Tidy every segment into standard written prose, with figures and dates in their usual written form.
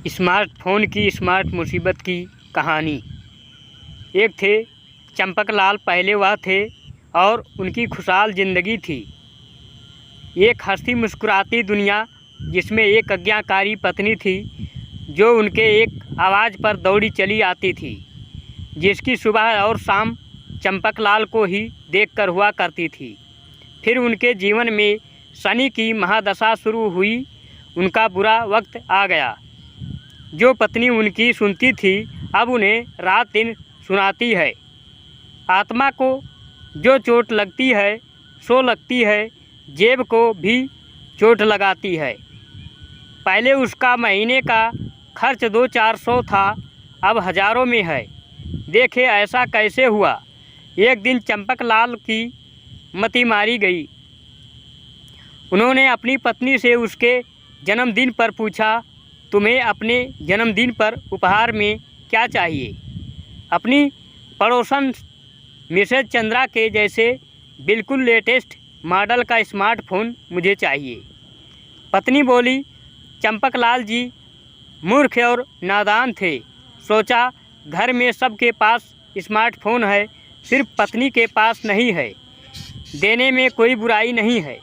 Smartphone की smart मुसीबत की कहानी। एक थे चंपकलाल, पहले वह थे और उनकी खुशहाल ज़िंदगी थी। एक हंसती मुस्कुराती दुनिया जिसमें एक आज्ञाकारी पत्नी थी जो उनके एक आवाज़ पर दौड़ी चली आती थी, जिसकी सुबह और शाम चंपकलाल को ही देखकर हुआ करती थी। फिर उनके जीवन में शनि की महादशा शुरू हुई। उनका बुरा वक्त आ गया। जो पत्नी उनकी सुनती थी अब उन्हें रात दिन सुनाती है। आत्मा को जो चोट लगती है सो लगती है, जेब को भी चोट लगाती है। पहले उसका महीने का खर्च 200-400 था, अब हज़ारों में है। देखे ऐसा कैसे हुआ। एक दिन चंपकलाल की मति मारी गई। उन्होंने अपनी पत्नी से उसके जन्मदिन पर पूछा, तुम्हें अपने जन्मदिन पर उपहार में क्या चाहिए? अपनी पड़ोसन मिसेज चंद्रा के जैसे बिल्कुल लेटेस्ट मॉडल का स्मार्टफ़ोन मुझे चाहिए। पत्नी बोली। चंपकलाल जी मूर्ख और नादान थे। सोचा घर में सबके पास स्मार्टफ़ोन है, सिर्फ पत्नी के पास नहीं है। देने में कोई बुराई नहीं है।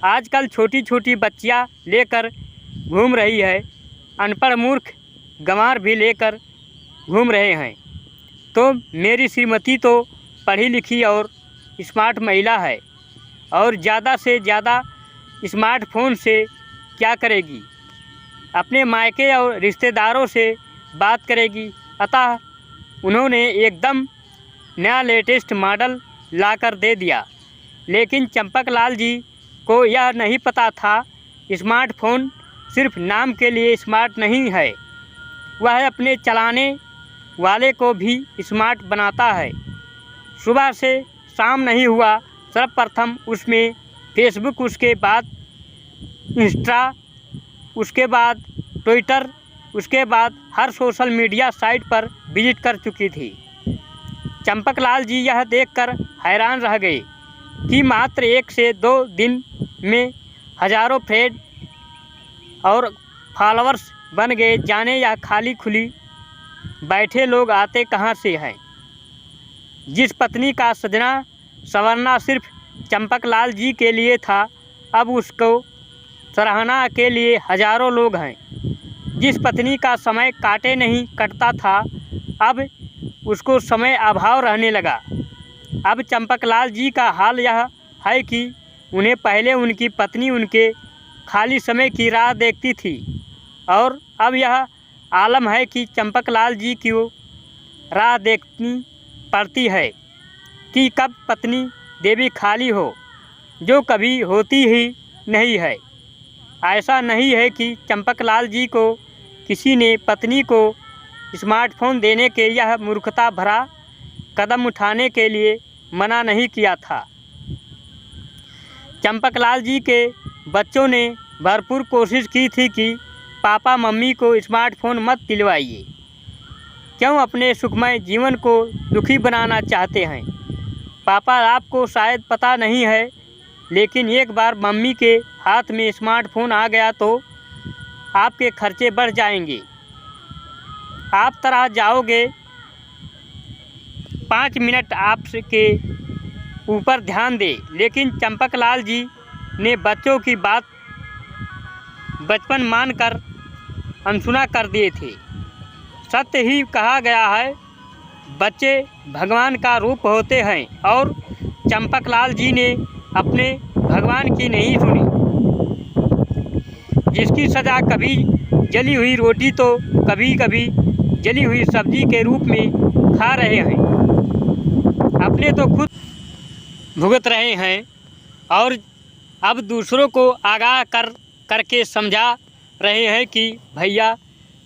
आजकल छोटी छोटी बच्चियां लेकर घूम रही है, अनपढ़ मूर्ख गंवार भी लेकर घूम रहे हैं। तो मेरी श्रीमती तो पढ़ी लिखी और स्मार्ट महिला है और ज़्यादा से ज़्यादा स्मार्टफ़ोन से क्या करेगी? अपने मायके और रिश्तेदारों से बात करेगी। अतः उन्होंने एकदम नया लेटेस्ट मॉडल लाकर दे दिया। लेकिन चंपकलाल जी को यह नहीं पता था स्मार्टफ़ोन सिर्फ नाम के लिए स्मार्ट नहीं है, वह अपने चलाने वाले को भी स्मार्ट बनाता है। सुबह से शाम नहीं हुआ, सर्वप्रथम उसमें फेसबुक, उसके बाद इंस्टा, उसके बाद ट्विटर, उसके बाद हर सोशल मीडिया साइट पर विजिट कर चुकी थी। चंपकलाल जी यह देखकर हैरान रह गए कि मात्र 1 से 2 दिन में हज़ारों फ्रेंड और फॉलोअर्स बन गए। जाने या खाली खुली बैठे लोग आते कहाँ से हैं? जिस पत्नी का सजना संवरना सिर्फ चंपकलाल जी के लिए था, अब उसको सराहना के लिए हज़ारों लोग हैं। जिस पत्नी का समय काटे नहीं कटता था, अब उसको समय अभाव रहने लगा। अब चंपकलाल जी का हाल यह है कि उन्हें पहले उनकी पत्नी उनके खाली समय की राह देखती थी और अब यह आलम है कि चंपकलाल जी की राह देखनी पड़ती है कि कब पत्नी देवी खाली हो, जो कभी होती ही नहीं है। ऐसा नहीं है कि चंपकलाल जी को किसी ने पत्नी को स्मार्टफ़ोन देने के यह मूर्खता भरा कदम उठाने के लिए मना नहीं किया था। चंपकलाल जी के बच्चों ने भरपूर कोशिश की थी कि पापा मम्मी को स्मार्टफ़ोन मत दिलवाइए, क्यों अपने सुखमय जीवन को दुखी बनाना चाहते हैं। पापा, आपको शायद पता नहीं है, लेकिन एक बार मम्मी के हाथ में स्मार्टफ़ोन आ गया तो आपके खर्चे बढ़ जाएंगे, आप तरह जाओगे। 5 मिनट आपके ऊपर ध्यान दे। लेकिन चंपकलाल जी ने बच्चों की बात बचपन मानकर अनसुना कर दिए थे। सत्य ही कहा गया है, बच्चे भगवान का रूप होते हैं और चंपकलाल जी ने अपने भगवान की नहीं सुनी। जिसकी सज़ा कभी जली हुई रोटी तो कभी कभी जली हुई सब्जी के रूप में खा रहे हैं। अपने तो खुद भुगत रहे हैं और अब दूसरों को आगाह करके समझा रहे हैं कि भैया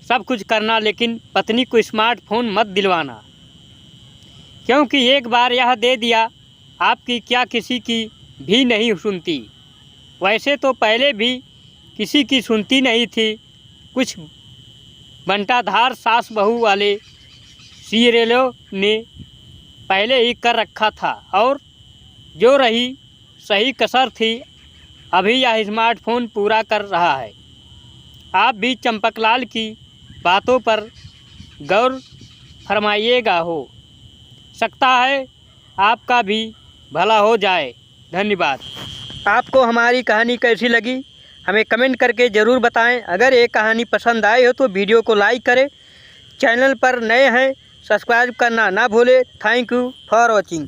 सब कुछ करना, लेकिन पत्नी को स्मार्टफ़ोन मत दिलवाना, क्योंकि एक बार यह दे दिया आपकी क्या किसी की भी नहीं सुनती। वैसे तो पहले भी किसी की सुनती नहीं थी। कुछ बंटाधार सास बहू वाले सीरियलों ने पहले ही कर रखा था और जो रही सही कसर थी, अभी यह स्मार्टफ़ोन पूरा कर रहा है। आप भी चंपकलाल की बातों पर गौर फरमाइएगा। हो सकता है आपका भी भला हो जाए। धन्यवाद। आपको हमारी कहानी कैसी लगी हमें कमेंट करके ज़रूर बताएं। अगर ये कहानी पसंद आई हो तो वीडियो को लाइक करें। चैनल पर नए हैं सब्सक्राइब करना ना भूलें। Thank you for watching.